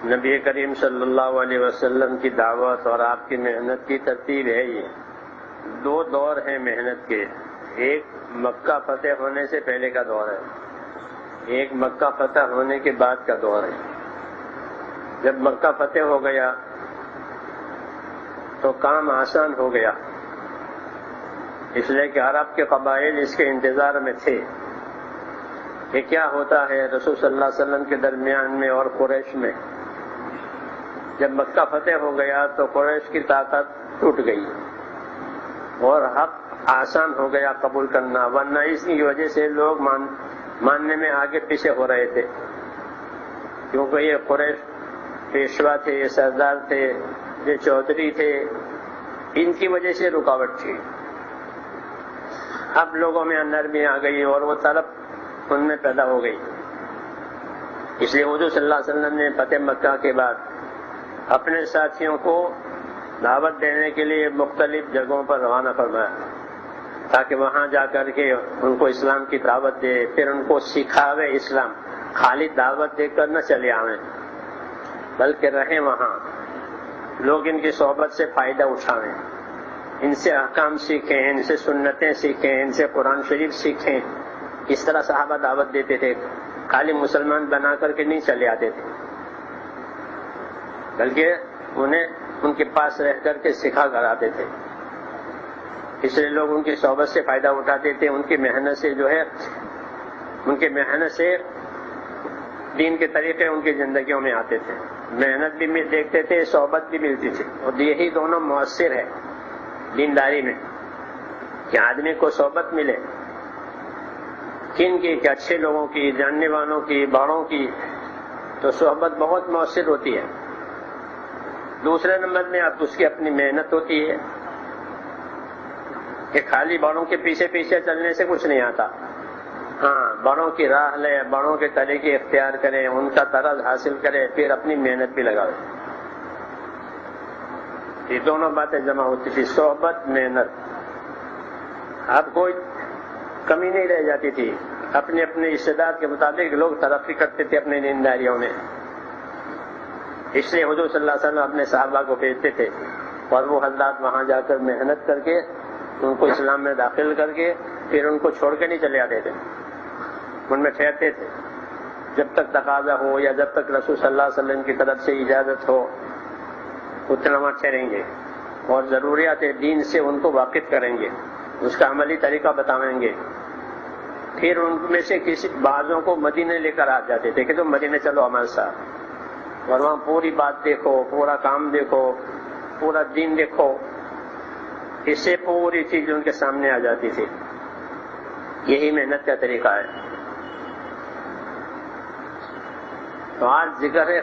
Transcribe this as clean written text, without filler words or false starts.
نبی کریم صلی اللہ علیہ وسلم کی دعوت اور آپ کی محنت کی ترتیب ہے یہ. دو دور ہیں محنت کے. ایک مکہ فتح ہونے سے پہلے کا دور ہے, ایک مکہ فتح ہونے کے بعد کا دور ہے. جب مکہ فتح ہو گیا تو کام آسان ہو گیا, اس لیے کہ عرب کے قبائل اس کے انتظار میں تھے کہ کیا ہوتا ہے رسول صلی اللہ علیہ وسلم کے درمیان میں اور قریش میں. جب مکہ فتح ہو گیا تو قریش کی طاقت ٹوٹ گئی اور حق آسان ہو گیا قبول کرنا, ورنہ اس کی وجہ سے لوگ ماننے میں آگے پیچھے ہو رہے تھے, کیونکہ یہ قریش پیشوا تھے, یہ سردار تھے, یہ چودھری تھے, ان کی وجہ سے رکاوٹ تھی. اب لوگوں میں نرمی آ گئی اور وہ طلب ان میں پیدا ہو گئی. اس لیے حضور صلی اللہ علیہ وسلم نے فتح مکہ کے بعد اپنے ساتھیوں کو دعوت دینے کے لیے مختلف جگہوں پر روانہ فرمایا تاکہ وہاں جا کر کے ان کو اسلام کی دعوت دے, پھر ان کو سکھاوے اسلام. خالی دعوت دے کر نہ چلے آئیں بلکہ رہیں وہاں, لوگ ان کی صحبت سے فائدہ اٹھائیں, ان سے احکام سیکھیں, ان سے سنتیں سیکھیں, ان سے قرآن شریف سیکھیں. اس طرح صحابہ دعوت دیتے تھے, خالی مسلمان بنا کر کے نہیں چلے آتے تھے بلکہ انہیں ان کے پاس رہ کر کے سکھا کر آتے تھے. اس لیے لوگ ان کی صحبت سے فائدہ اٹھاتے تھے, ان کی محنت سے جو ہے ان کی محنت سے دین کے طریقے ان کی زندگیوں میں آتے تھے. محنت بھی دیکھتے تھے, صحبت بھی ملتی تھی, اور یہی دونوں مؤثر ہے دینداری میں کہ آدمی کو صحبت ملے. کن کی کہ اچھے لوگوں کی, جاننے والوں کی, بڑوں کی, تو صحبت بہت مؤثر ہوتی ہے. دوسرے نمبر میں اب اس کی اپنی محنت ہوتی ہے کہ خالی بڑوں کے پیچھے پیچھے چلنے سے کچھ نہیں آتا. ہاں, بڑوں کی راہ لے, بڑوں کے طریقے اختیار کرے, ان کا طرز حاصل کرے, پھر اپنی محنت بھی لگاوے. یہ دونوں باتیں جمع ہوتی تھی, صحبت, محنت. اب کوئی کمی نہیں رہ جاتی تھی, اپنے اپنے استعداد کے مطابق لوگ ترقی کرتے تھے اپنے دینداریوں میں. اس لیے حضور صلی اللہ علیہ وسلم اپنے صحابہ کو بھیجتے تھے اور وہ حضرات وہاں جا کر محنت کر کے ان کو اسلام میں داخل کر کے پھر ان کو چھوڑ کے نہیں چلے آتے تھے, ان میں ٹھہرتے تھے جب تک تقاضا ہو یا جب تک رسول صلی اللہ علیہ وسلم کی طرف سے اجازت ہو اتنا وہاں ٹھہریں گے, اور ضروریات دین سے ان کو واقف کریں گے, اس کا عملی طریقہ بتائیں گے. پھر ان میں سے کسی بعضوں کو مدینے لے کر آ جاتے تھے کہ تم مدینے چلو ہمارے ساتھ, اور وہاں پوری بات دیکھو, پورا کام دیکھو, پورا دین دیکھو. اس سے پوری چیز ان کے سامنے آ جاتی تھی. یہی محنت کا طریقہ ہے. تو آج ذکر ہے